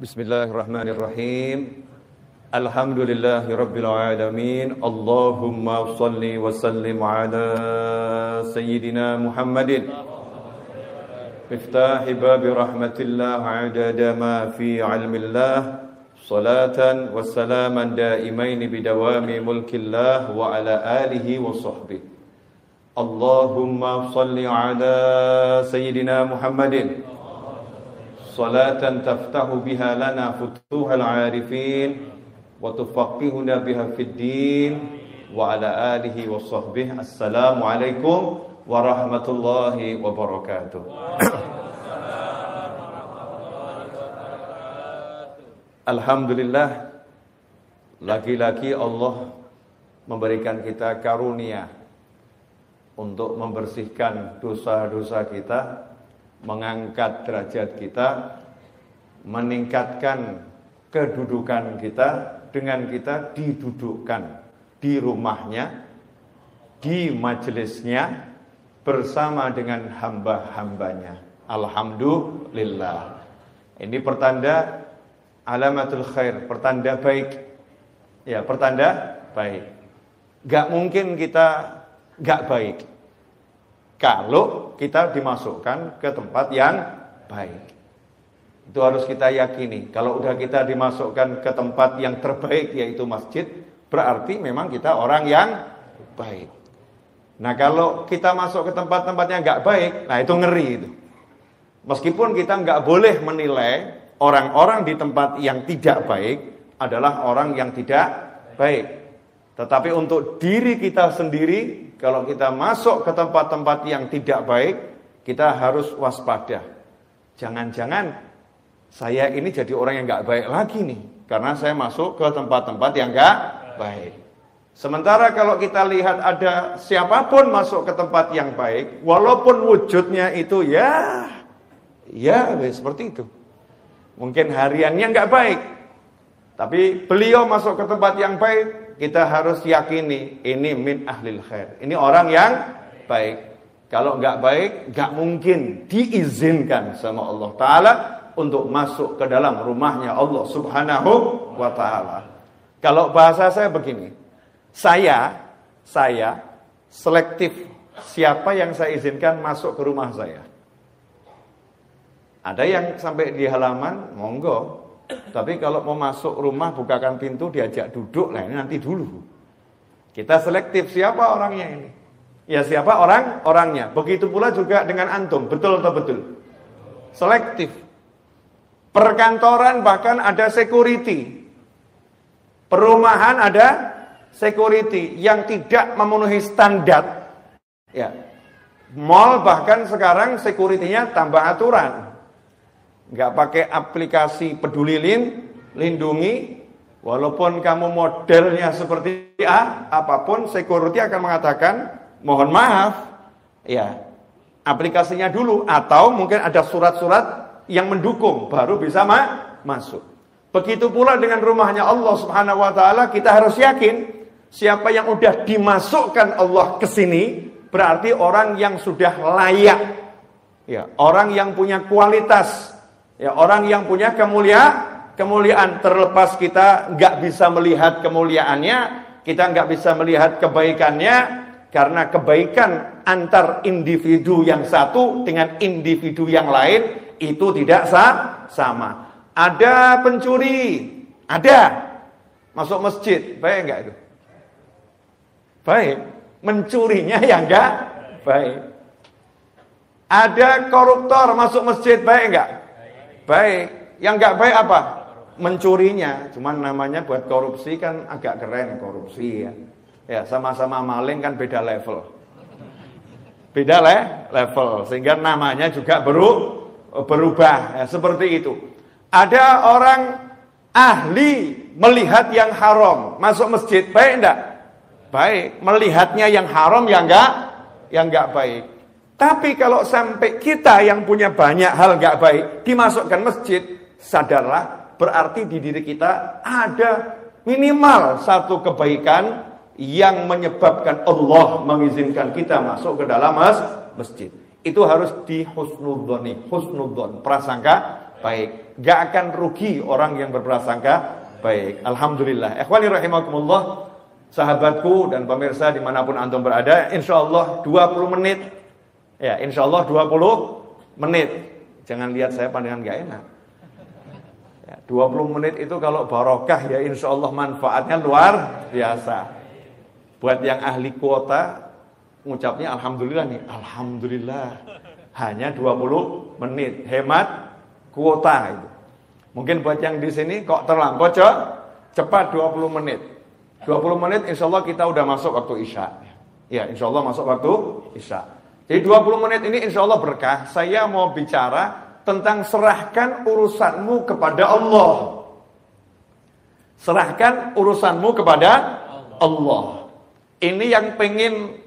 Bismillahirrahmanirrahim. Alhamdulillahi rabbil alamin. Allahumma salli wa sallim ala sayyidina Muhammadin miftahi babi rahmatillah adada ma fi ilmillah. Salatan wa salaman daimaini bidawami mulkillah wa ala alihi wa sahbihi. Allahumma salli ala sayyidina Muhammadin salatan taftahu biha lana futuhal arifin wa tufaqihuna biha fid din wa ala alihi wa sahbihi. Assalamu alaikum warahmatullahi wabarakatuh. Alhamdulillah, lagi-lagi Allah memberikan kita karunia untuk membersihkan dosa-dosa kita, mengangkat derajat kita, meningkatkan kedudukan kita dengan kita didudukkan di rumahnya, di majelisnya bersama dengan hamba-hambanya. Alhamdulillah. Ini pertanda alamatul khair, pertanda baik. Ya, pertanda baik. Gak mungkin kita gak baik kalau kita dimasukkan ke tempat yang baik. Itu harus kita yakini. Kalau udah kita dimasukkan ke tempat yang terbaik, yaitu masjid, berarti memang kita orang yang baik. Nah, kalau kita masuk ke tempat-tempat yang gak baik, nah itu ngeri itu. Meskipun kita gak boleh menilai orang-orang di tempat yang tidak baik adalah orang yang tidak baik. Tetapi untuk diri kita sendiri, kalau kita masuk ke tempat-tempat yang tidak baik, kita harus waspada. Jangan-jangan saya ini jadi orang yang gak baik lagi nih, karena saya masuk ke tempat-tempat yang gak baik. Sementara kalau kita lihat ada siapapun masuk ke tempat yang baik, walaupun wujudnya itu ya seperti itu. Mungkin hariannya gak baik, tapi beliau masuk ke tempat yang baik, kita harus yakini ini min ahlil khair. Ini orang yang baik. Kalau enggak baik, enggak mungkin diizinkan sama Allah Ta'ala untuk masuk ke dalam rumahnya Allah Subhanahu wa Ta'ala. Kalau bahasa saya begini, saya selektif siapa yang saya izinkan masuk ke rumah saya. Ada yang sampai di halaman, monggo. Tapi kalau mau masuk rumah, bukakan pintu, diajak duduk, nah ini nanti dulu. Kita selektif siapa orangnya ini. Ya siapa orangnya. Begitu pula juga dengan antum, betul atau betul? Selektif. Perkantoran bahkan ada security. Perumahan ada security yang tidak memenuhi standar. Ya. Mall bahkan sekarang security-nya tambah aturan. Enggak pakai aplikasi Peduli Lindungi, walaupun kamu modelnya seperti apapun, security akan mengatakan mohon maaf, ya aplikasinya dulu, atau mungkin ada surat-surat yang mendukung baru bisa masuk. Begitu pula dengan rumahnya Allah Subhanahu wa Ta'ala, kita harus yakin siapa yang udah dimasukkan Allah ke sini berarti orang yang sudah layak, ya orang yang punya kualitas. Ya, orang yang punya kemuliaan. Terlepas kita nggak bisa melihat kemuliaannya, kita nggak bisa melihat kebaikannya, karena kebaikan antar individu yang satu dengan individu yang lain itu tidak sama. Ada pencuri, ada masuk masjid, baik nggak itu? Baik, mencurinya yang nggak baik. Ada koruptor masuk masjid, baik nggak? Baik, yang gak baik apa? Mencurinya. Cuman namanya buat korupsi kan agak keren, korupsi ya. Ya, sama-sama maling kan beda level. Beda level, sehingga namanya juga berubah ya, seperti itu. Ada orang ahli melihat yang haram masuk masjid, baik enggak? Baik, melihatnya yang haram yang enggak baik. Tapi kalau sampai kita yang punya banyak hal gak baik dimasukkan masjid, sadarlah berarti di diri kita ada minimal satu kebaikan yang menyebabkan Allah mengizinkan kita masuk ke dalam masjid. Itu harus di husnudzon, prasangka baik. Gak akan rugi orang yang berprasangka baik. Alhamdulillah. Ikhwani rahimakumullah, sahabatku dan pemirsa dimanapun antum berada, insyaallah 20 menit. Ya, insyaallah 20 menit. Jangan lihat saya pandangan gak enak. Ya, 20 menit itu kalau barokah ya insyaallah manfaatnya luar biasa. Buat yang ahli kuota, ngucapnya alhamdulillah nih. Alhamdulillah. Hanya 20 menit. Hemat kuota itu. Mungkin buat yang di sini kok terlampau cepat 20 menit. 20 menit insyaallah kita udah masuk waktu Isya. Ya, insyaallah masuk waktu Isya. Jadi 20 menit ini insyaallah berkah. Saya mau bicara tentang serahkan urusanmu kepada Allah. Serahkan urusanmu kepada Allah. Ini yang pengen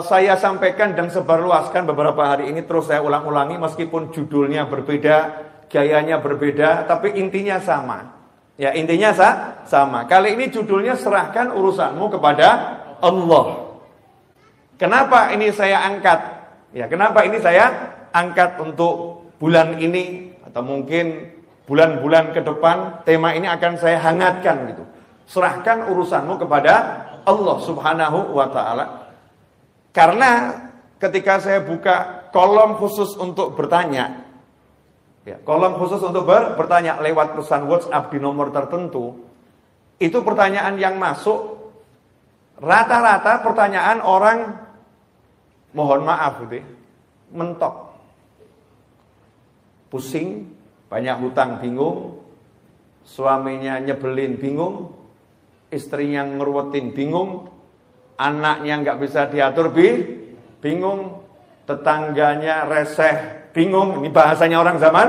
saya sampaikan dan sebarluaskan beberapa hari ini. Terus saya ulang-ulangi meskipun judulnya berbeda, gayanya berbeda, tapi intinya sama. Ya, intinya sama. Kali ini judulnya serahkan urusanmu kepada Allah. Kenapa ini saya angkat? Ya, kenapa ini saya angkat untuk bulan ini atau mungkin bulan-bulan ke depan, tema ini akan saya hangatkan gitu. Serahkan urusanmu kepada Allah Subhanahu wa ta'ala. Karena ketika saya buka kolom khusus untuk bertanya, ya, kolom khusus untuk bertanya lewat pesan WhatsApp di nomor tertentu, itu pertanyaan yang masuk rata-rata pertanyaan orang, mohon maaf gitu, mentok, pusing, banyak hutang bingung, suaminya nyebelin bingung, istrinya ngeruwetin bingung, anaknya nggak bisa diatur bingung, tetangganya reseh bingung. Ini bahasanya orang zaman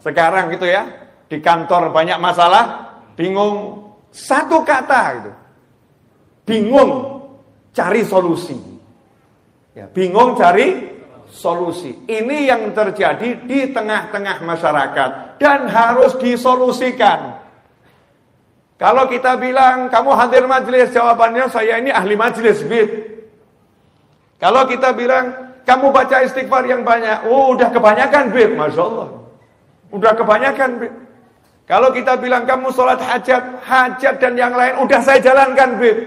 sekarang gitu ya. Di kantor banyak masalah, bingung. Satu kata gitu, bingung cari solusi. Ya, bingung cari solusi. Ini yang terjadi di tengah-tengah masyarakat dan harus disolusikan. Kalau kita bilang, kamu hadir majelis, jawabannya saya ini ahli majelis, Bib. Kalau kita bilang, kamu baca istighfar yang banyak, udah kebanyakan, Bib. Masya Allah. Udah kebanyakan, Bib. Kalau kita bilang, kamu sholat hajat dan yang lain, udah saya jalankan, Bib.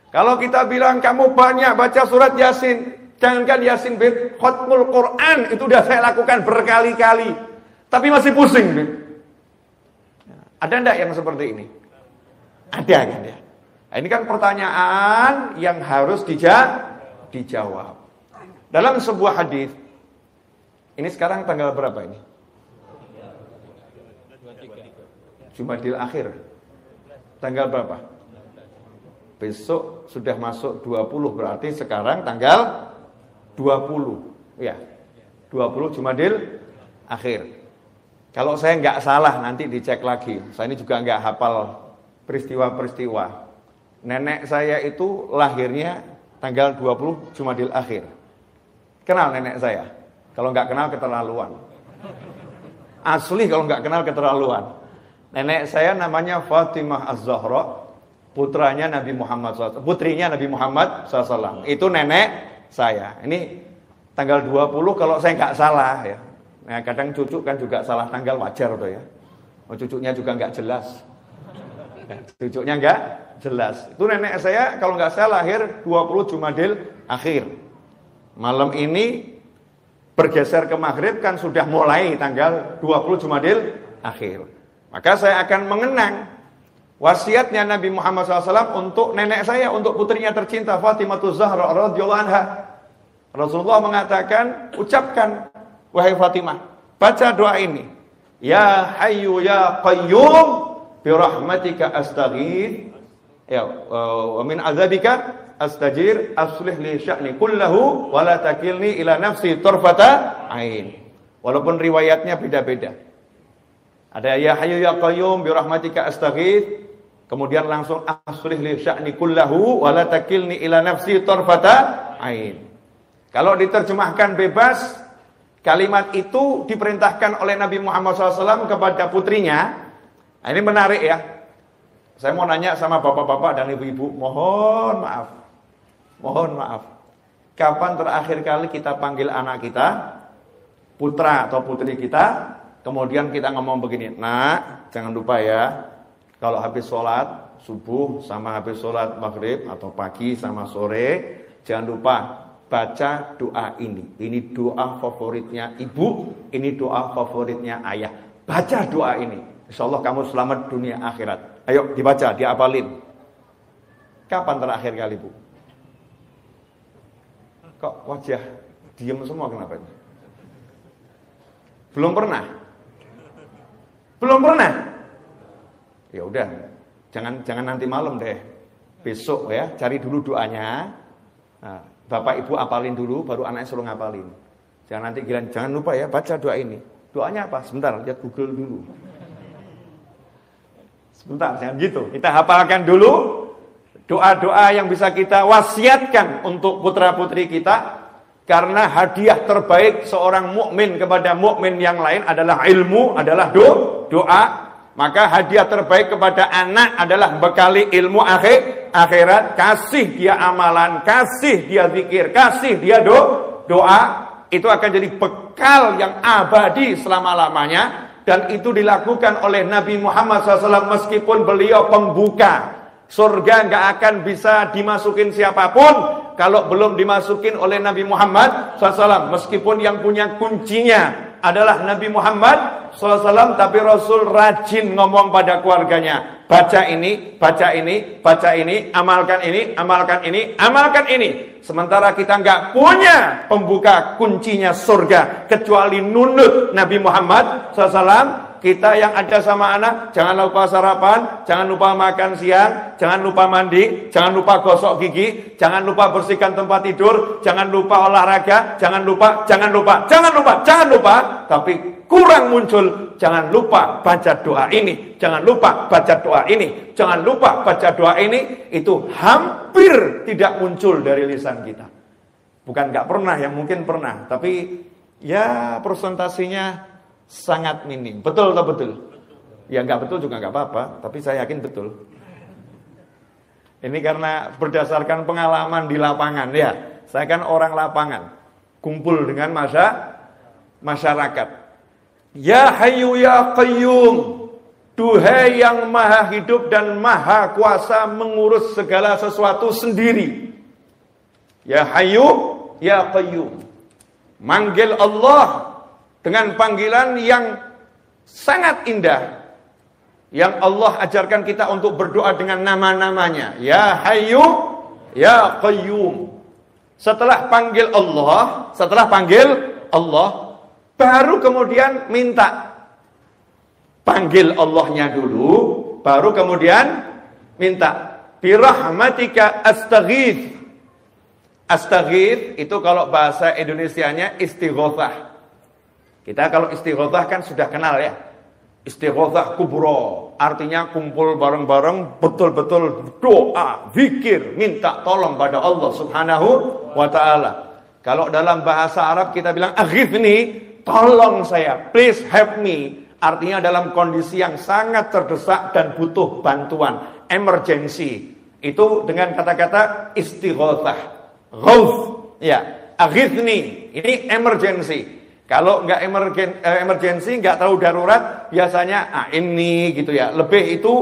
Kalau kita bilang, kamu banyak baca surat Yasin, jangankan Yasin, Bib. Khatmul Quran, itu udah saya lakukan berkali-kali. Tapi masih pusing, Bib. Ada enggak yang seperti ini? Ada kan ya? Nah, ini kan pertanyaan yang harus dijawab. Dalam sebuah hadis, ini sekarang tanggal berapa ini? Jumadil Akhir. Tanggal berapa? Besok sudah masuk 20, berarti sekarang tanggal 20. Ya, 20 Jumadil Akhir. Kalau saya nggak salah nanti dicek lagi. Saya ini juga nggak hafal peristiwa-peristiwa. Nenek saya itu lahirnya tanggal 20 Jumadil Akhir. Kenal nenek saya? Kalau nggak kenal keterlaluan. Asli kalau nggak kenal keterlaluan. Nenek saya namanya Fatimah Az-Zahra, putranya Nabi Muhammad SAW. Putrinya Nabi Muhammad SAW. Itu nenek saya. Ini tanggal 20 kalau saya nggak salah ya. Nah, kadang cucu kan juga salah tanggal, wajar tuh ya. Oh, cucunya juga nggak jelas. Cucunya nggak jelas. Itu nenek saya kalau nggak salah lahir 20 Jumadil Akhir. Malam ini bergeser ke maghrib kan sudah mulai tanggal 20 Jumadil Akhir. Maka saya akan mengenang wasiatnya Nabi Muhammad SAW untuk nenek saya, untuk putrinya tercinta Fatimah Az-Zahra radhiyallahu anha. Rasulullah mengatakan, ucapkan wahai Fatimah, baca doa ini. Ya Hayyu ya Qayyum birahmatika astaghith, ya wa min azabika astajir, aslih li sya'ni kullahu wa la takilni ila nafsi tarfata ain. Walaupun riwayatnya beda-beda. Ada ya Hayyu ya Qayyum birahmatika astaghith, kemudian langsung aslih li sya'ni kullahu wa la takilni ila nafsi tarfata ain. Kalau diterjemahkan bebas, kalimat itu diperintahkan oleh Nabi Muhammad SAW kepada putrinya. Nah, ini menarik ya. Saya mau nanya sama bapak-bapak dan ibu-ibu, mohon maaf. Kapan terakhir kali kita panggil anak kita, putra atau putri kita, Kemudian kita ngomong begini, nak, jangan lupa ya, kalau habis sholat subuh sama habis sholat maghrib atau pagi sama sore, jangan lupa baca doa ini. Ini doa favoritnya ibu, ini doa favoritnya ayah. Baca doa ini, insya Allah kamu selamat dunia akhirat. Ayo dibaca, diapalin. Kapan terakhir kali bu? Kok wajah diam semua, kenapa? Belum pernah? Belum pernah? Ya udah, jangan nanti malam deh. Besok ya, cari dulu doanya. Nah, bapak ibu apalin dulu, baru anaknya suruh ngapalin. Jangan nanti giliran, jangan lupa ya baca doa ini. Doanya apa? Sebentar, lihat Google dulu. Sebentar, jangan gitu. Kita hafalkan dulu doa-doa yang bisa kita wasiatkan untuk putra-putri kita. Karena hadiah terbaik seorang mukmin kepada mukmin yang lain adalah ilmu, adalah doa. Maka hadiah terbaik kepada anak adalah bekali ilmu akhirat. Kasih dia amalan, kasih dia zikir, kasih dia doa. Itu akan jadi bekal yang abadi selama-lamanya. Dan itu dilakukan oleh Nabi Muhammad SAW meskipun beliau pembuka. Surga nggak akan bisa dimasukin siapapun kalau belum dimasukin oleh Nabi Muhammad SAW. Meskipun yang punya kuncinya adalah Nabi Muhammad SAW, tapi Rasul rajin ngomong pada keluarganya. Baca ini, baca ini, baca ini, amalkan ini, amalkan ini, amalkan ini. Sementara kita nggak punya pembuka kuncinya surga kecuali nunut Nabi Muhammad SAW. Kita yang ada sama anak, jangan lupa sarapan, jangan lupa makan siang, jangan lupa mandi, jangan lupa gosok gigi, jangan lupa bersihkan tempat tidur, jangan lupa olahraga, jangan lupa. Tapi kurang muncul, jangan lupa baca doa ini, jangan lupa baca doa ini, jangan lupa baca doa ini. Itu hampir tidak muncul dari lisan kita. Bukan nggak pernah, yang mungkin pernah, tapi ya presentasinya sangat minim. Betul atau betul? Ya nggak betul juga nggak apa-apa, tapi saya yakin betul. Ini karena berdasarkan pengalaman di lapangan ya. Saya kan orang lapangan, kumpul dengan masyarakat. Ya Hayyu ya Qayyum, duhai yang maha hidup dan maha kuasa mengurus segala sesuatu sendiri. Ya Hayyu ya Qayyum. Manggil Allah dengan panggilan yang sangat indah, yang Allah ajarkan kita untuk berdoa dengan nama-namanya. Ya Hayyu, Ya Qayyum. Setelah panggil Allah, baru kemudian minta. Panggil Allahnya dulu, baru kemudian minta. Birahmatika astaghith. Astaghith itu kalau bahasa Indonesianya istighothah. Kita kalau istighothah kan sudah kenal ya. Istighothah kubro, artinya kumpul bareng-bareng, betul-betul doa, zikir, minta tolong pada Allah Subhanahu wa ta'ala. Kalau dalam bahasa Arab kita bilang aghithni, tolong saya, please help me. Artinya dalam kondisi yang sangat terdesak dan butuh bantuan, emergency. Itu dengan kata-kata istighothah, ghauth, ya, aghithni, ini emergency. Kalau nggak emergency, nggak tahu darurat, biasanya ini gitu ya. Lebih itu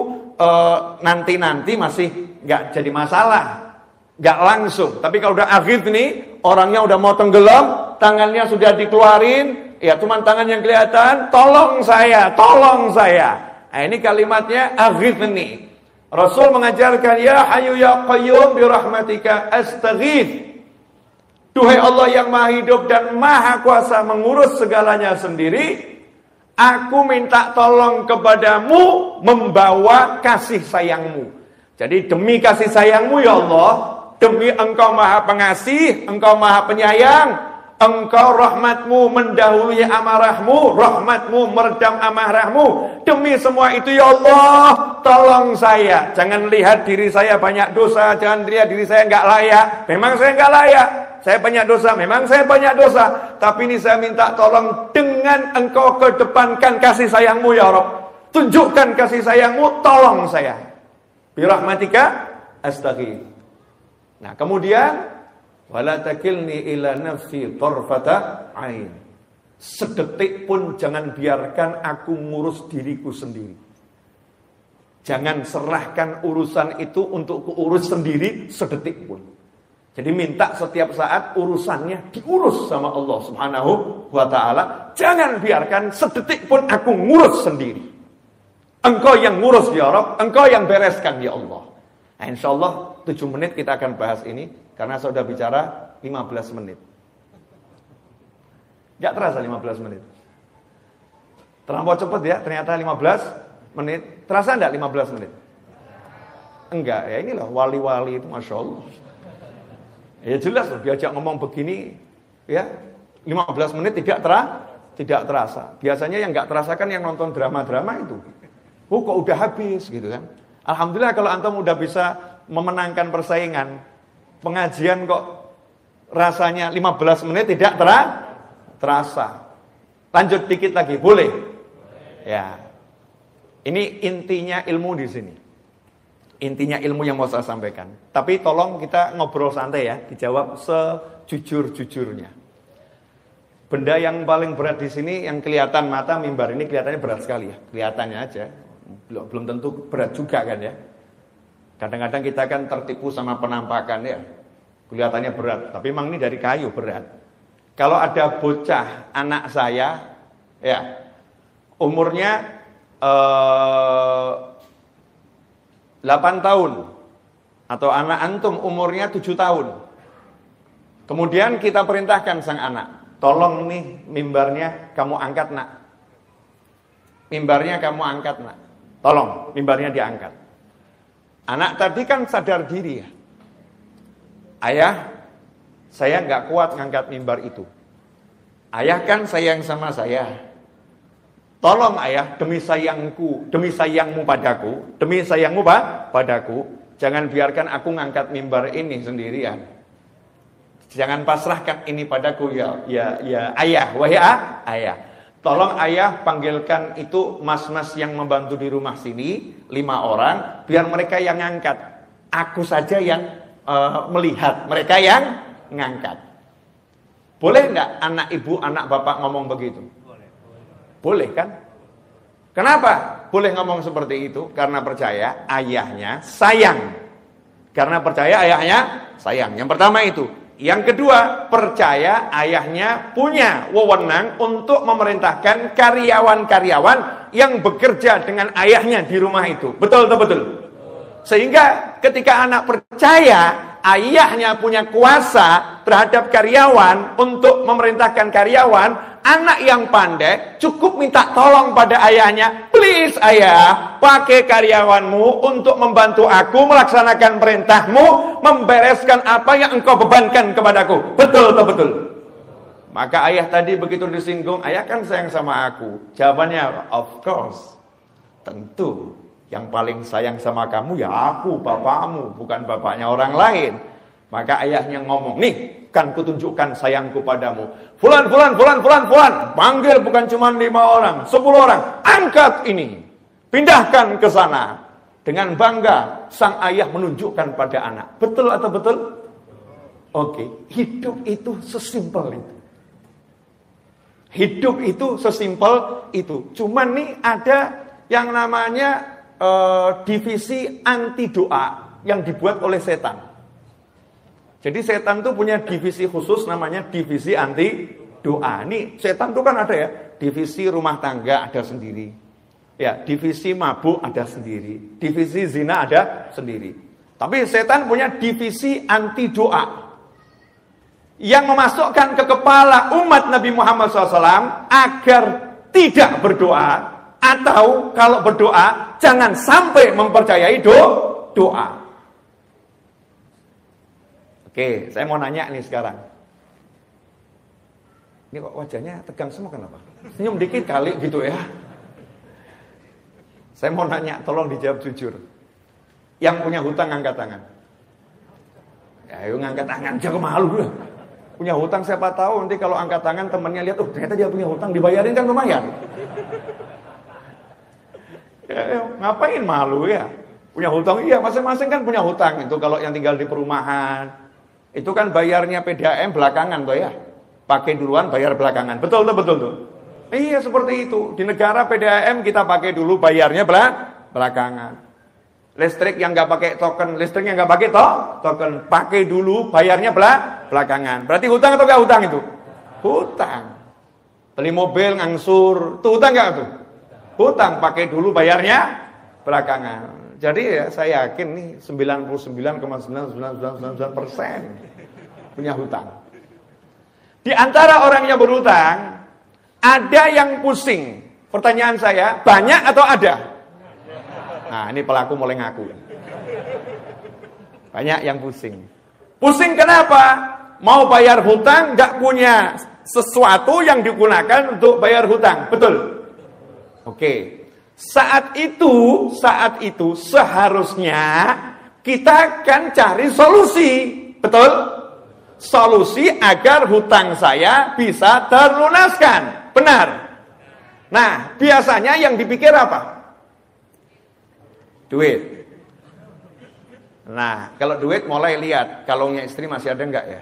nanti masih nggak jadi masalah, nggak langsung. Tapi kalau udah akhir nih, orangnya udah mau tenggelam, tangannya sudah dikeluarin, ya cuman tangan yang kelihatan, tolong saya. Nah, ini kalimatnya akhir nih. Rasul mengajarkan, ya Hayyu ya Qayyum birahmatika astaghith. Duhai Allah yang maha hidup dan maha kuasa mengurus segalanya sendiri, aku minta tolong kepadamu membawa kasih sayangmu. Jadi demi kasih sayangmu ya Allah, demi engkau maha pengasih, engkau maha penyayang, engkau rahmatmu mendahului amarahmu, rahmatmu meredam amarahmu. Demi semua itu ya Allah, tolong saya. Jangan lihat diri saya banyak dosa, jangan lihat diri saya enggak layak. Memang saya enggak layak. Saya banyak dosa, memang saya banyak dosa. Tapi ini saya minta tolong dengan engkau kedepankan kasih sayangmu ya Rabb. Tunjukkan kasih sayangmu, tolong saya. Birahmatika astaghith. Nah kemudian, wala takilni ila nafsi tarfata ain. Sedetik pun jangan biarkan aku ngurus diriku sendiri. Jangan serahkan urusan itu untuk kuurus sendiri sedetik pun. Jadi minta setiap saat urusannya diurus sama Allah Subhanahu wa ta'ala. Jangan biarkan sedetik pun aku ngurus sendiri. Engkau yang ngurus ya Rabb, engkau yang bereskan ya Allah. Nah, insyaallah 7 menit kita akan bahas ini. Karena saya sudah bicara 15 menit. Gak terasa 15 menit. Terlampau cepat ya, ternyata 15 menit. Terasa enggak 15 menit? Enggak, ya inilah wali-wali itu Masya Allah. Ya jelas loh, diajak ngomong begini, ya 15 menit tidak terasa. Biasanya yang gak terasa kan yang nonton drama-drama itu. Oh kok udah habis gitu kan. Alhamdulillah kalau antum udah bisa memenangkan persaingan. Pengajian kok rasanya 15 menit tidak terasa. Lanjut dikit lagi, boleh? Ya. Ini intinya ilmu di sini. Intinya ilmu yang mau saya sampaikan. Tapi tolong kita ngobrol santai ya, dijawab sejujur-jujurnya. Benda yang paling berat di sini yang kelihatan mata mimbar ini kelihatannya berat sekali ya. Kelihatannya aja. Belum tentu berat juga kan ya. Kadang-kadang kita kan tertipu sama penampakan ya. Kelihatannya berat, tapi memang ini dari kayu berat. Kalau ada bocah anak saya ya, umurnya 8 tahun atau anak antum umurnya 7 tahun. Kemudian kita perintahkan sang anak, tolong nih mimbarnya kamu angkat nak. Mimbarnya kamu angkat nak. Tolong mimbarnya diangkat. Anak tadi kan sadar diri ya. Ayah, saya nggak kuat ngangkat mimbar itu. Ayah kan sayang sama saya. Tolong ayah, demi sayangku, demi sayangmu padaku, demi sayangmu padaku, jangan biarkan aku ngangkat mimbar ini sendirian. Jangan pasrahkan ini padaku ya ayah, wahai ayah. Tolong ayah panggilkan itu mas-mas yang membantu di rumah sini 5 orang, biar mereka yang ngangkat. Aku saja yang melihat, mereka yang ngangkat. Boleh enggak anak ibu, anak bapak ngomong begitu? Boleh kan? Kenapa boleh ngomong seperti itu? Karena percaya ayahnya sayang. Karena percaya ayahnya sayang. Yang pertama itu. Yang kedua, percaya ayahnya punya wewenang untuk memerintahkan karyawan-karyawan yang bekerja dengan ayahnya di rumah itu. Betul atau betul? Sehingga ketika anak percaya ayahnya punya kuasa terhadap karyawan untuk memerintahkan karyawan, anak yang pandai cukup minta tolong pada ayahnya, please ayah, pakai karyawanmu untuk membantu aku melaksanakan perintahmu, membereskan apa yang engkau bebankan kepadaku. Betul atau betul? Maka ayah tadi begitu disinggung, ayah kan sayang sama aku. Jawabannya, of course, tentu. Yang paling sayang sama kamu ya aku, bapakmu, bukan bapaknya orang lain. Maka ayahnya ngomong, nih kan kutunjukkan sayangku padamu. Fulan. Panggil bukan cuma 5 orang, 10 orang. Angkat ini. Pindahkan ke sana. Dengan bangga, sang ayah menunjukkan pada anak. Betul atau betul? Oke, hidup itu sesimpel itu. Hidup itu sesimpel itu. Cuman nih ada yang namanya divisi anti doa yang dibuat oleh setan. Jadi setan tuh punya divisi khusus namanya divisi anti doa. Nih setan tuh kan ada ya, divisi rumah tangga ada sendiri. Ya, divisi mabuk ada sendiri. Divisi zina ada sendiri. Tapi setan punya divisi anti doa yang memasukkan ke kepala umat Nabi Muhammad SAW agar tidak berdoa. Atau kalau berdoa jangan sampai mempercayai doa. Oke, saya mau nanya nih sekarang. Ini kok wajahnya tegang semua kenapa? Senyum dikit kali gitu ya. Saya mau nanya, tolong dijawab jujur. Yang punya hutang angkat tangan. Ya, ayo ngangkat tangan, jangan malu lah. Punya hutang siapa tahu nanti kalau angkat tangan temannya lihat, oh ternyata dia punya hutang, dibayarin kan lumayan. Ya, ngapain malu ya? Punya hutang, iya masing-masing kan punya hutang. Itu kalau yang tinggal di perumahan, itu kan bayarnya PDAM belakangan toh ya. pakai duluan, bayar belakangan. Betul tuh. Iya, seperti itu. Di negara PDAM kita pakai dulu, bayarnya belakangan. Listrik yang nggak pakai token, listrik yang nggak pakai token, pakai dulu, bayarnya belakangan. Berarti hutang atau nggak hutang itu? Hutang. Beli mobil ngangsur, itu hutang nggak tuh? Hutang, pakai dulu, bayarnya belakangan. Jadi ya saya yakin nih 99,9999% punya hutang. Di antara orang yang berhutang, ada yang pusing. Pertanyaan saya, banyak atau ada? Nah, ini pelaku mulai ngaku. Banyak yang pusing. Pusing kenapa? Mau bayar hutang, gak punya sesuatu yang digunakan untuk bayar hutang. Betul? Oke. Saat itu seharusnya kita akan cari solusi. Betul? Solusi agar hutang saya bisa terlunaskan. Benar. Nah, biasanya yang dipikir apa? Duit. Nah, kalau duit mulai lihat kalungnya istri masih ada enggak ya?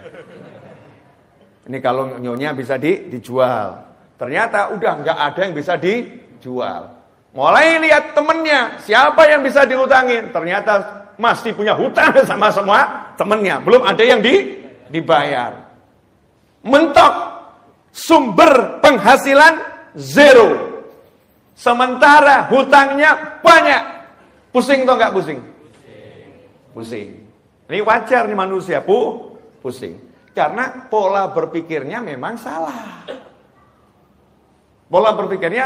Ini kalung nyonya bisa dijual. Ternyata udah enggak ada yang bisa dijual. Mulai lihat temennya, siapa yang bisa dihutangin? Ternyata masih punya hutang sama semua temennya, belum ada yang dibayar. Mentok. Sumber penghasilan zero. Sementara hutangnya banyak. Pusing atau enggak pusing? Pusing. Ini wajar nih manusia, pusing. Karena pola berpikirnya memang salah. Pola berpikirnya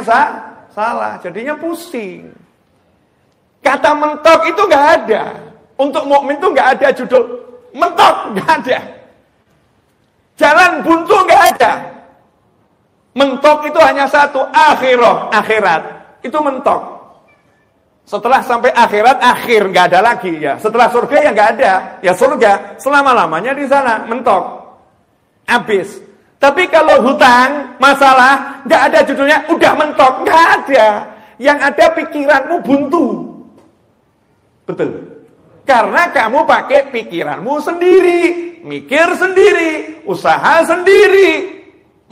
salah, jadinya pusing. Kata mentok itu enggak ada. Untuk mukmin itu enggak ada judul mentok, enggak ada. Jalan buntu enggak ada. Mentok itu hanya satu, akhirat. Itu mentok. Setelah sampai akhirat, akhir, nggak ada lagi ya. Setelah surga ya nggak ada, ya surga selama-lamanya di sana, mentok. Habis. Tapi kalau hutang, masalah, nggak ada judulnya, udah mentok, nggak ada. Yang ada pikiranmu buntu. Betul. Karena kamu pakai pikiranmu sendiri, mikir sendiri, usaha sendiri.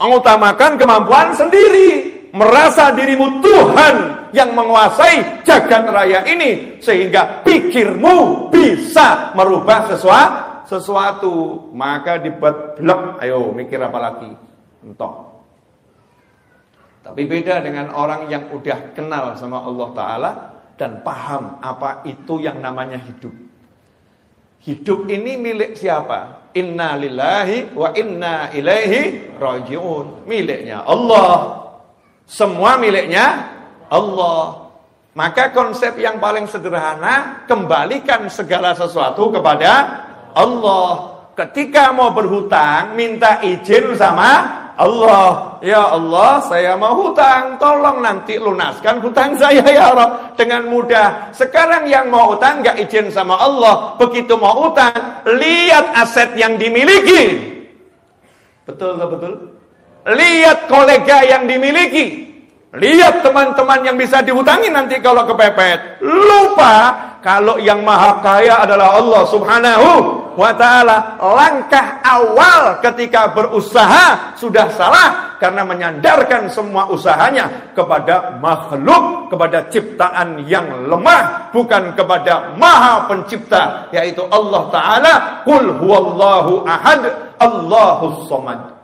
Mengutamakan kemampuan sendiri, merasa dirimu Tuhan yang menguasai jagat raya ini, sehingga pikirmu bisa merubah sesuatu. Maka dibuat blok, ayo mikir apa lagi? Entok. Tapi beda dengan orang yang udah kenal sama Allah Ta'ala dan paham apa itu yang namanya hidup. Hidup ini milik siapa? Inna lillahi wa inna ilaihi raji'un. Miliknya Allah. Semua miliknya Allah. Maka konsep yang paling sederhana, kembalikan segala sesuatu kepada Allah. Ketika mau berhutang, minta izin sama Allah. Ya Allah, saya mau hutang, tolong nanti lunaskan hutang saya ya Allah. Dengan mudah. Sekarang yang mau hutang gak izin sama Allah. Begitu mau hutang, lihat aset yang dimiliki. Betul. Lihat kolega yang dimiliki. Lihat teman-teman yang bisa dihutangi nanti kalau kepepet. Lupa kalau yang maha kaya adalah Allah Subhanahu wa ta'ala. Langkah awal ketika berusaha sudah salah karena menyandarkan semua usahanya kepada makhluk, kepada ciptaan yang lemah, bukan kepada maha pencipta, yaitu Allah Ta'ala. Qul huwallahu ahad, Allahus samad.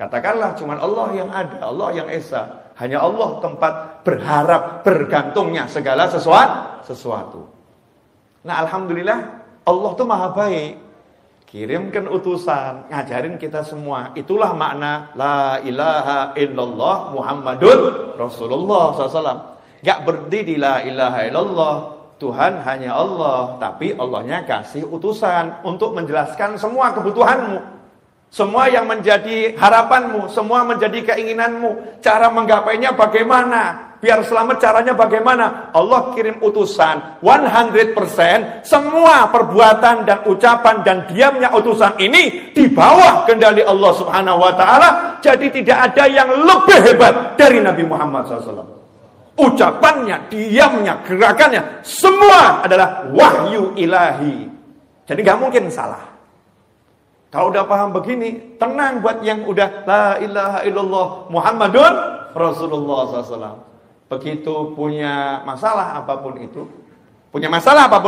Katakanlah cuma Allah yang ada, Allah yang esa. Hanya Allah tempat berharap, bergantungnya segala sesuatu. Nah, alhamdulillah Allah tuh maha baik. Kirimkan utusan, ngajarin kita semua. Itulah makna la ilaha illallah Muhammadun Rasulullah SAW. Gak berhenti di la ilaha illallah. Tuhan hanya Allah, tapi Allahnya kasih utusan untuk menjelaskan semua kebutuhanmu. Semua yang menjadi harapanmu, semua menjadi keinginanmu. Cara menggapainya bagaimana? Biar selamat caranya bagaimana? Allah kirim utusan 100%. Semua perbuatan dan ucapan dan diamnya utusan ini di bawah kendali Allah Subhanahu wa ta'ala. Jadi tidak ada yang lebih hebat dari Nabi Muhammad SAW. Ucapannya, diamnya, gerakannya, semua adalah wahyu ilahi. Jadi gak mungkin salah. Kalau udah paham begini, tenang buat yang udah la ilaha illallah Muhammadun Rasulullah SAW. Begitu punya masalah apapun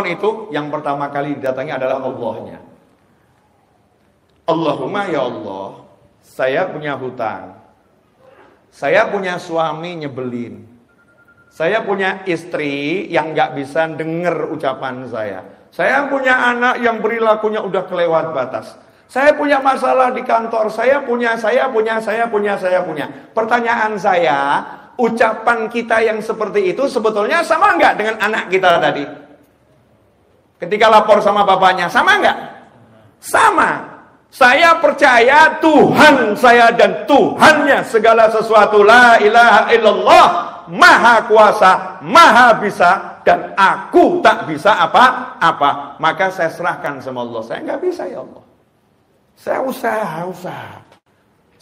itu, yang pertama kali didatangi adalah Allahnya. Allahumma ya Allah, saya punya hutang, saya punya suami nyebelin, saya punya istri yang gak bisa denger ucapan saya punya anak yang perilakunya udah kelewat batas, saya punya masalah di kantor, saya punya. Pertanyaan saya, ucapan kita yang seperti itu sebetulnya sama enggak dengan anak kita tadi? Ketika lapor sama bapaknya, sama enggak? Sama. Saya percaya Tuhan saya dan Tuhannya segala sesuatu, la ilaha illallah, maha kuasa, maha bisa, dan aku tak bisa apa-apa. Maka saya serahkan sama Allah. Saya enggak bisa ya Allah, saya usaha.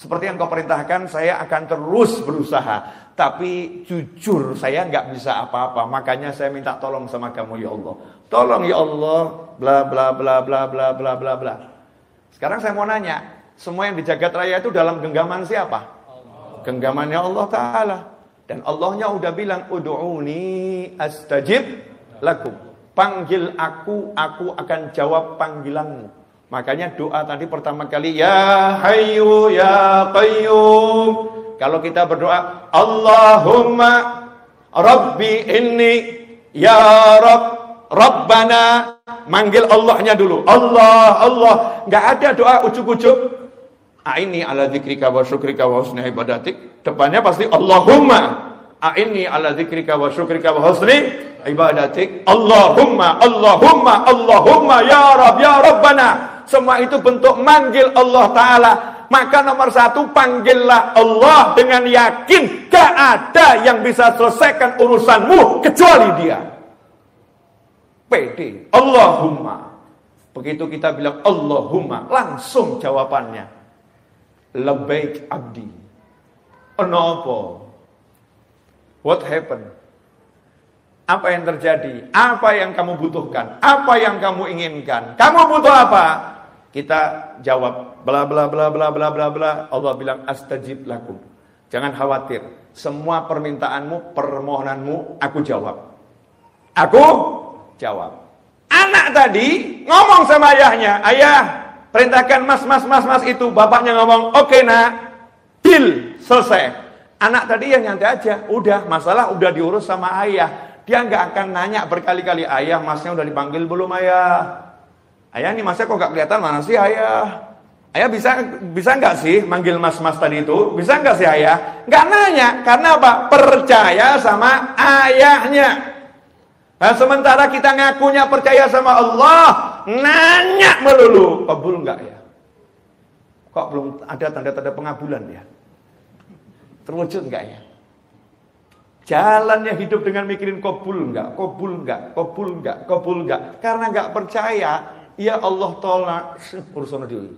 Seperti yang kau perintahkan, saya akan terus berusaha. Tapi jujur saya enggak bisa apa-apa. Makanya saya minta tolong sama kamu ya Allah. Tolong ya Allah, bla bla bla bla bla bla bla bla. Sekarang saya mau nanya, semua yang di jagat raya itu dalam genggaman siapa? Allah. Genggamannya Allah Ta'ala. Dan Allahnya udah bilang, Udu'uni astajib lakum. Panggil aku akan jawab panggilanmu. Makanya doa tadi pertama kali, Ya Hayyu Ya Qayyum. Kalau kita berdoa, Allahumma Rabbi inni Ya Rabbana. Manggil Allahnya dulu. Allah. Nggak ada doa ucuk-ucuk. A'inni ala dzikrika wa syukrika wa husni ibadatik. Depannya pasti Allahumma. A'inni ala dzikrika wa syukrika wa husni ibadatik. Allahumma ya Rabb ya Rabbana. Semua itu bentuk manggil Allah Ta'ala. Maka nomor satu, panggillah Allah dengan yakin. Gak ada yang bisa selesaikan urusanmu kecuali Dia. PD, Allahumma. Begitu kita bilang Allahumma, langsung jawabannya, Labbaik abdi. Kenapa? What happened? Apa yang terjadi? Apa yang kamu butuhkan? Apa yang kamu inginkan? Kamu butuh apa? Kita jawab bla bla bla bla bla bla bla. Allah bilang astajib lakum. Jangan khawatir. Semua permintaanmu, permohonanmu aku jawab. Aku jawab. Anak tadi ngomong sama ayahnya, ayah perintahkan mas itu. Bapaknya ngomong, oke nak, deal, selesai. Anak tadi yang nyantai aja, udah masalah udah diurus sama ayah. Dia nggak akan nanya berkali-kali, ayah masnya udah dipanggil belum ayah? Ayah nih masnya kok nggak kelihatan, mana sih ayah? Ayah bisa nggak sih manggil mas tadi itu? Bisa nggak sih ayah? Nggak nanya, karena apa? Percaya sama ayahnya. Nah, sementara kita ngakunya percaya sama Allah, nanya melulu, kabul enggak ya? Kok belum ada tanda-tanda pengabulan ya? Terwujud enggak ya? Jalannya hidup dengan mikirin kabul enggak? Karena enggak percaya, ya Allah tolak urusan dulu.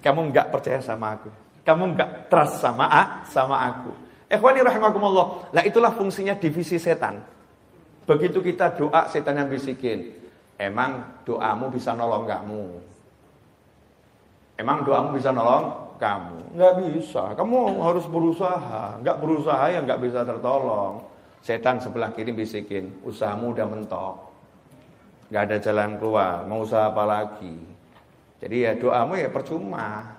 Kamu enggak percaya sama aku. Kamu enggak trust sama aku. Ikhwani rahimakumullah. Lah itulah fungsinya divisi setan. Begitu kita doa, setan yang bisikin, emang doamu bisa nolong kamu? Emang doamu bisa nolong kamu? Nggak bisa, kamu harus berusaha. Nggak berusaha ya nggak bisa tertolong. Setan sebelah kiri bisikin, usahamu udah mentok, nggak ada jalan keluar, mau usaha apa lagi? Jadi ya doamu ya percuma,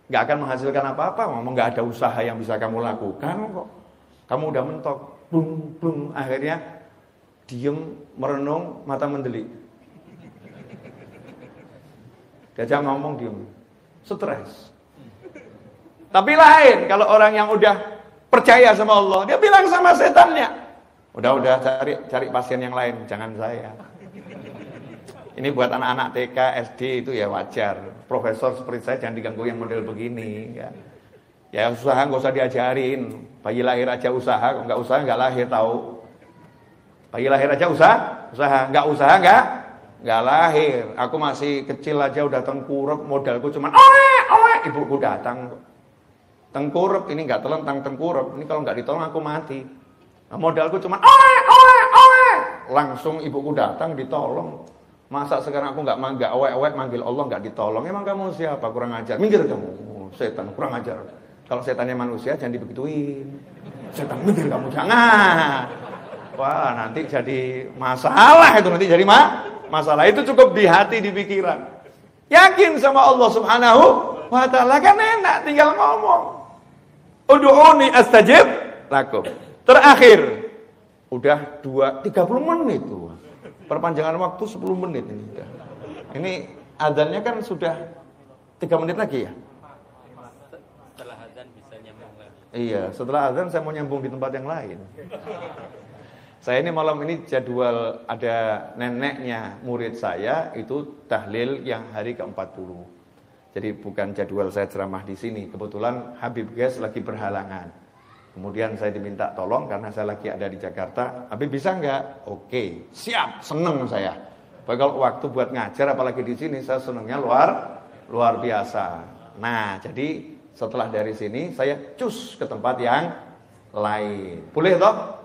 nggak akan menghasilkan apa-apa. Ngomong nggak ada usaha yang bisa kamu lakukan kok. Kamu udah mentok, bung, akhirnya diem, merenung, mata mendelik. Diajak ngomong diem, stres. Tapi lain kalau orang yang udah percaya sama Allah, dia bilang sama setannya, udah cari pasien yang lain, jangan saya. Ini buat anak-anak TK, SD itu ya wajar. Profesor seperti saya jangan diganggu yang model begini. Ya usaha nggak usah diajarin. Bayi lahir aja usaha, kok nggak usaha nggak lahir tahu. Bayi lahir aja usaha, nggak lahir. Aku masih kecil aja udah tengkurap, modalku cuman ibuku datang. Tengkurap ini nggak telentang tengkurap, ini kalau nggak ditolong aku mati. Nah, modalku cuman langsung ibuku datang ditolong. Masa sekarang aku nggak awet-awet manggil Allah nggak ditolong? Emang kamu siapa? Kurang ajar. Minggir kamu. Setan kurang ajar. Kalau setannya manusia jangan dibegituin. Setan minggir kamu, jangan. Wah, nanti jadi masalah itu, nanti jadi masalah. Itu cukup di hati, di pikiran. Yakin sama Allah Subhanahu wa ta'ala, kan enak tinggal ngomong. Ud'uni astajib lakum. Terakhir, udah 30 menit tuh. Perpanjangan waktu 10 menit ini udah. Ini adzannya kan sudah 3 menit lagi ya? Setelah adzan bisa nyambung lagi. Iya, setelah adzan saya mau nyambung di tempat yang lain. Saya ini malam ini jadwal ada neneknya murid saya itu tahlil yang hari ke-40. Jadi bukan jadwal saya ceramah di sini. Kebetulan Habib Ges lagi berhalangan. Kemudian saya diminta tolong karena saya lagi ada di Jakarta. Habib bisa nggak? Oke, siap, seneng saya. Kalau waktu buat ngajar apalagi di sini saya senengnya luar biasa. Nah, jadi setelah dari sini saya cus ke tempat yang lain. Boleh toh?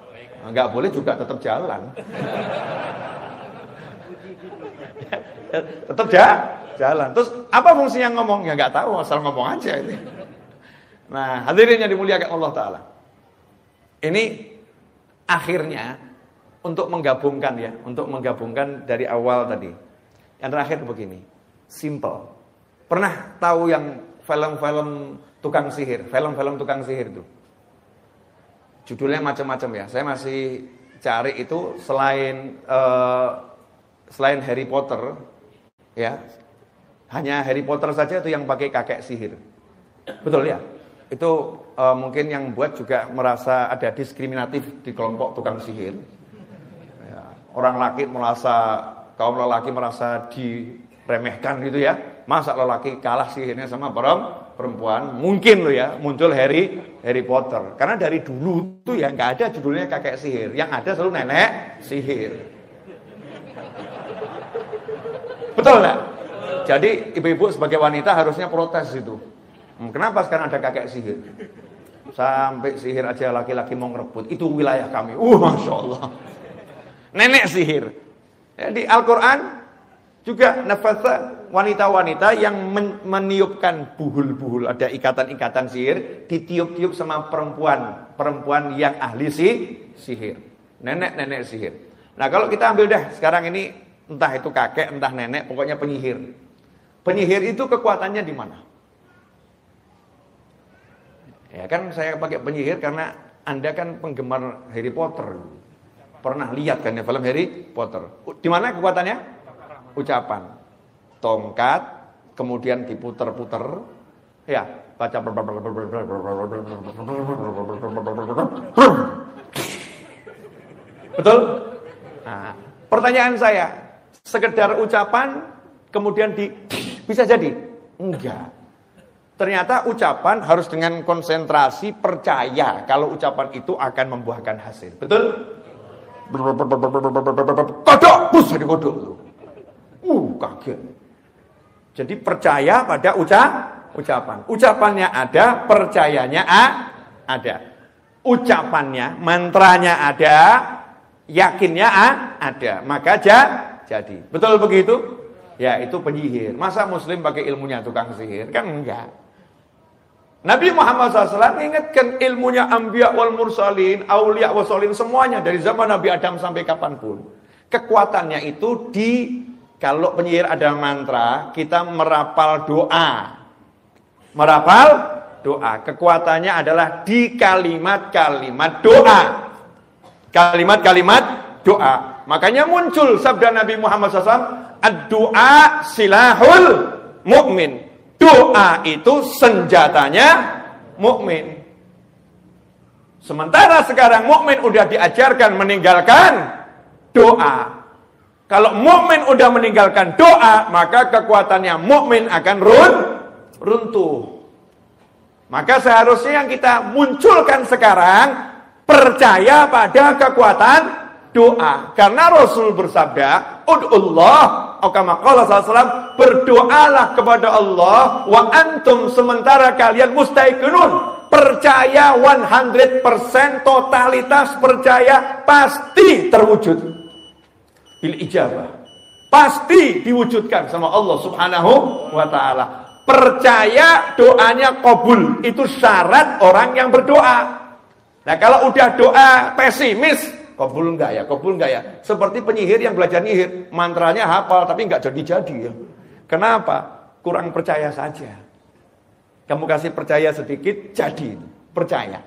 Enggak boleh juga tetap jalan. Tetap jalan. Terus apa fungsinya ngomong? Ya enggak tahu, asal ngomong aja ini. Nah, hadirin yang dimuliakan Allah Ta'ala. Ini akhirnya untuk menggabungkan dari awal tadi. Yang terakhir begini, simple. Pernah tahu yang film-film tukang sihir itu? Judulnya macam-macam ya. Saya masih cari itu selain Harry Potter, ya. Hanya Harry Potter saja itu yang pakai kakek sihir. Betul ya? Itu mungkin yang buat juga merasa ada diskriminatif di kelompok tukang sihir. Ya, kaum lelaki merasa diremehkan gitu ya. Masa lelaki kalah sihirnya sama perempuan? Mungkin loh ya, muncul Harry Potter. Karena dari dulu tuh ya nggak ada judulnya kakek sihir. Yang ada selalu nenek sihir. Betul nggak? Jadi ibu-ibu sebagai wanita harusnya protes itu. Kenapa sekarang ada kakek sihir? Sampai sihir aja laki-laki mau ngerebut. Itu wilayah kami. Masya Allah. Nenek sihir. Di Al-Quran juga nafasa wanita-wanita yang meniupkan buhul-buhul. Ada ikatan-ikatan sihir. Ditiup-tiup sama perempuan yang ahli sihir. Nenek-nenek sihir. Nah kalau kita ambil dah sekarang ini, entah itu kakek, entah nenek, pokoknya penyihir. Penyihir itu kekuatannya di mana? Ya kan saya pakai penyihir karena Anda kan penggemar Harry Potter. Pernah lihat kan ya film Harry Potter. Di mana kekuatannya? Ucapan. Tongkat, kemudian diputer-puter. Ya, baca. Betul? Nah, pertanyaan saya, sekedar ucapan kemudian bisa jadi? Enggak. Ternyata ucapan harus dengan konsentrasi, percaya kalau ucapan itu akan membuahkan hasil. Betul? Kodok, bus jadi kodok. Kaget. Jadi percaya pada ucapan. Ucapannya ada, percayanya ada. Ucapannya, mantranya ada, yakinnya ada. Maka jadi. Betul begitu? Ya, itu penyihir. Masa muslim pakai ilmunya tukang sihir? Kan enggak. Nabi Muhammad SAW ingatkan ilmunya anbiya wal mursalin, auliya wal solihin, semuanya dari zaman Nabi Adam sampai kapanpun. Kekuatannya itu kalau penyihir ada mantra, kita merapal doa. Kekuatannya adalah di kalimat-kalimat doa. Kalimat-kalimat doa. Makanya muncul sabda Nabi Muhammad SAW, ad-du'a silahul mu'min. Doa itu senjatanya mukmin. Sementara sekarang mukmin udah diajarkan meninggalkan doa. Kalau mukmin udah meninggalkan doa, maka kekuatannya mukmin akan runtuh. Maka seharusnya yang kita munculkan sekarang percaya pada kekuatan doa. Karena Rasul bersabda, ud'ullah, kama qala sallallahu, berdoalah kepada Allah wa antum, sementara kalian mustaiqinun, percaya 100%, totalitas percaya pasti terwujud bil ijabah. pasti diwujudkan sama Allah Subhanahu wa ta'ala. Percaya doanya kabul, itu syarat orang yang berdoa. Nah kalau udah doa pesimis, kabul enggak ya, kabul enggak ya. Seperti penyihir yang belajar nyihir, mantranya hafal tapi enggak jadi-jadi ya. Kenapa? Kurang percaya saja. Kamu kasih percaya sedikit, jadi percaya.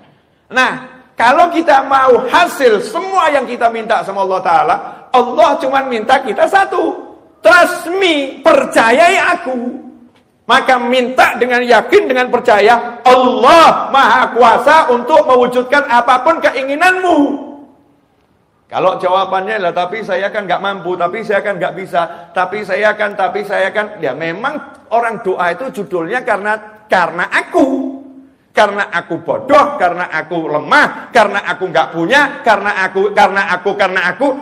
Nah, kalau kita mau hasil semua yang kita minta sama Allah Ta'ala, Allah cuma minta kita satu, trust me, percayai aku. Maka minta dengan yakin, dengan percaya, Allah Maha Kuasa untuk mewujudkan apapun keinginanmu. Kalau jawabannya lah, tapi saya kan nggak mampu, tapi saya kan nggak bisa, tapi saya kan, ya memang orang doa itu judulnya karena aku. Karena aku bodoh, karena aku lemah, karena aku nggak punya, karena aku,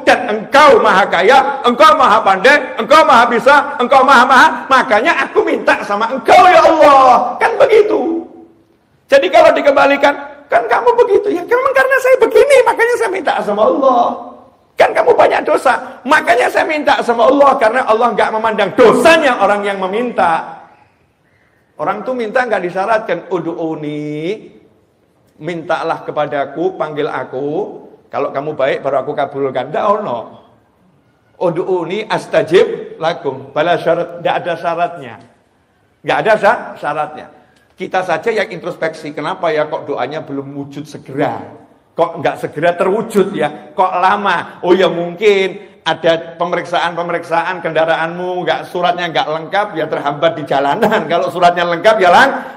dan engkau maha kaya, engkau maha pandai, engkau maha bisa, engkau maha, makanya aku minta sama engkau ya Allah. Kan begitu. Jadi kalau dikembalikan, kan kamu begitu, ya memang karena saya begini, makanya saya minta sama Allah. Kan kamu banyak dosa, makanya saya minta sama Allah, karena Allah nggak memandang dosanya orang yang meminta. Orang tuh minta nggak disyaratkan, ud'uni, mintalah kepadaku, panggil aku, kalau kamu baik baru aku kabulkan. Nggak ono. Ud'uni astajib lakum, bala syarat, nggak ada syaratnya, nggak ada syaratnya. Kita saja yang introspeksi, kenapa ya kok doanya belum wujud segera, kok nggak segera terwujud ya, kok lama? Oh ya mungkin ada pemeriksaan kendaraanmu, suratnya nggak lengkap, ya terhambat di jalanan. Kalau suratnya lengkap, ya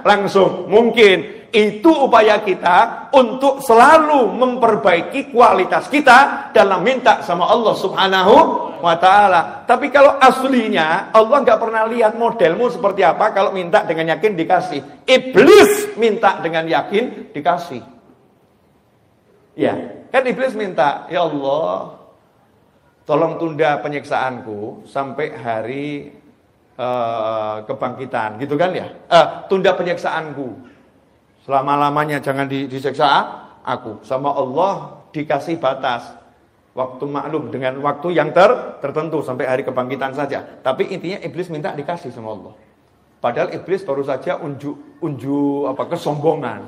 langsung. Mungkin itu upaya kita untuk selalu memperbaiki kualitas kita dalam minta sama Allah Subhanahu wa ta'ala. Tapi kalau aslinya Allah nggak pernah lihat modelmu seperti apa. Kalau minta dengan yakin dikasih. Iblis minta dengan yakin dikasih. Ya, kan iblis minta, ya Allah, tolong tunda penyiksaanku sampai hari kebangkitan, gitu kan ya? Tunda penyiksaanku selama-lamanya, jangan disiksa aku. Sama Allah dikasih batas waktu maklum, dengan waktu yang tertentu sampai hari kebangkitan saja. Tapi intinya iblis minta dikasih sama Allah. Padahal iblis baru saja unjuk kesombongan,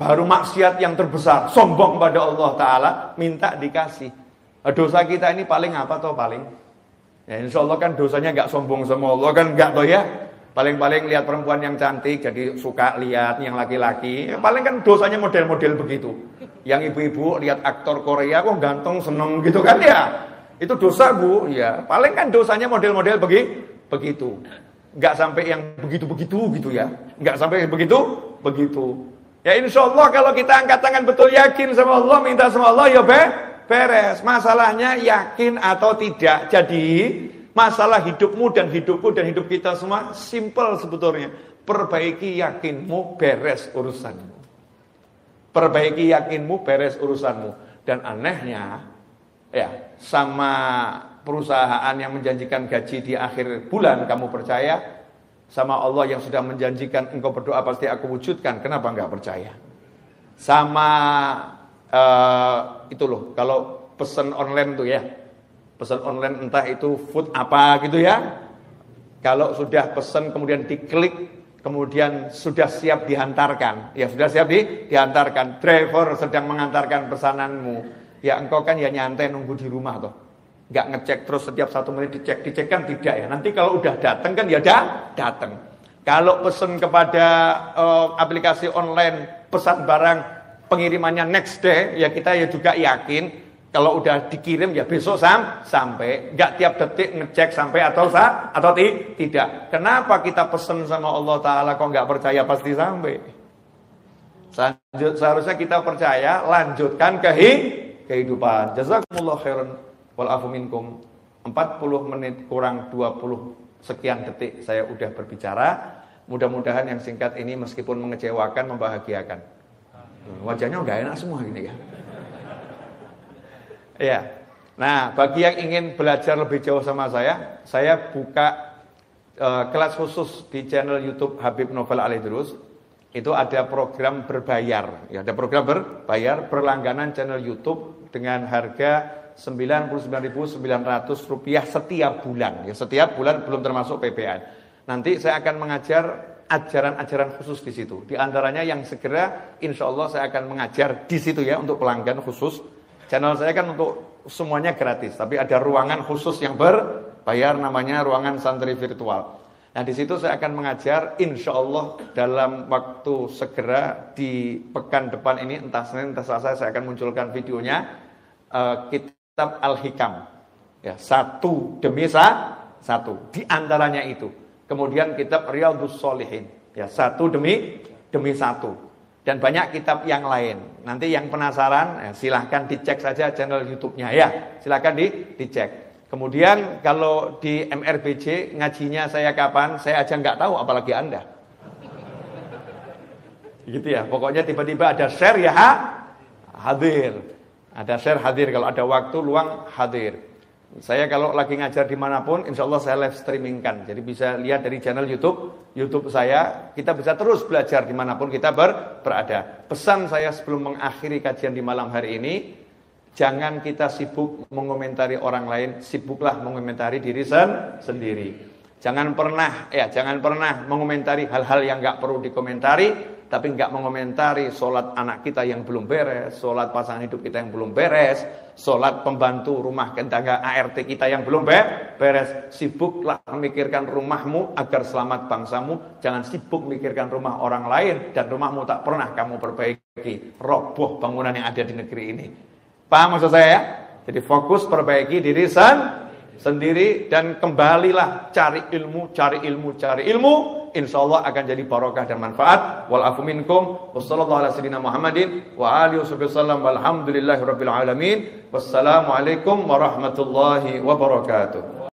baru maksiat yang terbesar, sombong pada Allah Ta'ala, minta dikasih. Dosa kita ini paling apa toh paling? Ya insya Allah kan dosanya nggak sombong sama Allah kan, nggak toh ya. Paling-paling lihat perempuan yang cantik jadi suka lihat yang laki-laki. Ya, paling kan dosanya model-model begitu. Yang ibu-ibu lihat aktor Korea kok ganteng seneng gitu kan ya. Itu dosa bu. Ya paling kan dosanya model-model begitu. Nggak sampai yang begitu-begitu gitu ya. Nggak sampai begitu. Ya insya Allah kalau kita angkat tangan betul yakin sama Allah, minta sama Allah ya beres. Masalahnya yakin atau tidak. Jadi masalah hidupmu dan hidupku dan hidup kita semua simple sebetulnya. Perbaiki yakinmu, beres urusanmu. Perbaiki yakinmu, beres urusanmu. Dan anehnya ya, sama perusahaan yang menjanjikan gaji di akhir bulan kamu percaya, sama Allah yang sudah menjanjikan engkau berdoa pasti aku wujudkan, kenapa enggak percaya? Sama itu loh, kalau pesan online tuh ya, pesan online entah itu food apa gitu ya, kalau sudah pesan kemudian diklik, kemudian sudah siap dihantarkan, ya sudah siap dihantarkan, driver sedang mengantarkan pesananmu, ya engkau kan ya nyantai nunggu di rumah toh, nggak ngecek terus setiap 1 menit dicek kan tidak ya, nanti kalau udah datang kan ya datang. Kalau pesan kepada aplikasi online pesan barang pengirimannya next day, ya kita ya juga yakin kalau udah dikirim ya besok sampai, nggak tiap detik ngecek sampai atau tidak. Kenapa kita pesan sama Allah Ta'ala kok nggak percaya pasti sampai? Seharusnya kita percaya, lanjutkan kehidupan. Jazakumullah khairan wal afu minkum. 40 menit kurang 20 sekian detik saya udah berbicara. Mudah-mudahan yang singkat ini meskipun mengecewakan, membahagiakan. Wajahnya nggak enak semua gini ya. Ya. Nah, bagi yang ingin belajar lebih jauh sama saya buka kelas khusus di channel YouTube Habib Novel Alidrus. Itu ada program berbayar. Ya, ada program berbayar berlangganan channel YouTube dengan harga Rp99.900 setiap bulan. Ya, setiap bulan belum termasuk PPN. Nanti saya akan mengajar ajaran-ajaran khusus di situ. Di antaranya yang segera insya Allah saya akan mengajar di situ ya untuk pelanggan khusus. Channel saya kan untuk semuanya gratis, tapi ada ruangan khusus yang berbayar namanya ruangan santri virtual. Nah di situ saya akan mengajar insya Allah dalam waktu segera di pekan depan ini, entah Senin entah Selasa saya akan munculkan videonya, kitab Al-Hikam ya, satu demi satu di antaranya itu. Kemudian kitab Riyadhus Shalihin ya, satu demi satu, dan banyak kitab yang lain. Nanti yang penasaran ya, silahkan dicek saja channel YouTube-nya ya, silahkan dicek. Kemudian kalau di MRBJ ngajinya saya kapan, saya aja nggak tahu apalagi Anda. Gitu ya, pokoknya tiba-tiba ada share ya hadir. Ada share hadir, kalau ada waktu luang hadir. Saya kalau lagi ngajar dimanapun, insya Allah saya live streamingkan. Jadi bisa lihat dari channel YouTube saya. Kita bisa terus belajar dimanapun kita berada. Pesan saya sebelum mengakhiri kajian di malam hari ini, jangan kita sibuk mengomentari orang lain, sibuklah mengomentari diri sendiri. Jangan pernah mengomentari hal-hal yang nggak perlu dikomentari. Tapi nggak mengomentari sholat anak kita yang belum beres, sholat pasangan hidup kita yang belum beres, sholat pembantu rumah tangga ART kita yang belum beres. Sibuklah memikirkan rumahmu agar selamat bangsamu. Jangan sibuk memikirkan rumah orang lain dan rumahmu tak pernah kamu perbaiki. Roboh bangunan yang ada di negeri ini. Paham maksud saya ya? Jadi fokus perbaiki diri sendiri dan kembalilah cari ilmu. Insya Allah akan jadi barokah dan manfaat. Wal afu minkum. Wassallallahu ala sayyidina Muhammadin wa alihi wasallam. Walhamdulillahi rabbil alamin. Wassalamualaikum warahmatullahi wabarakatuh.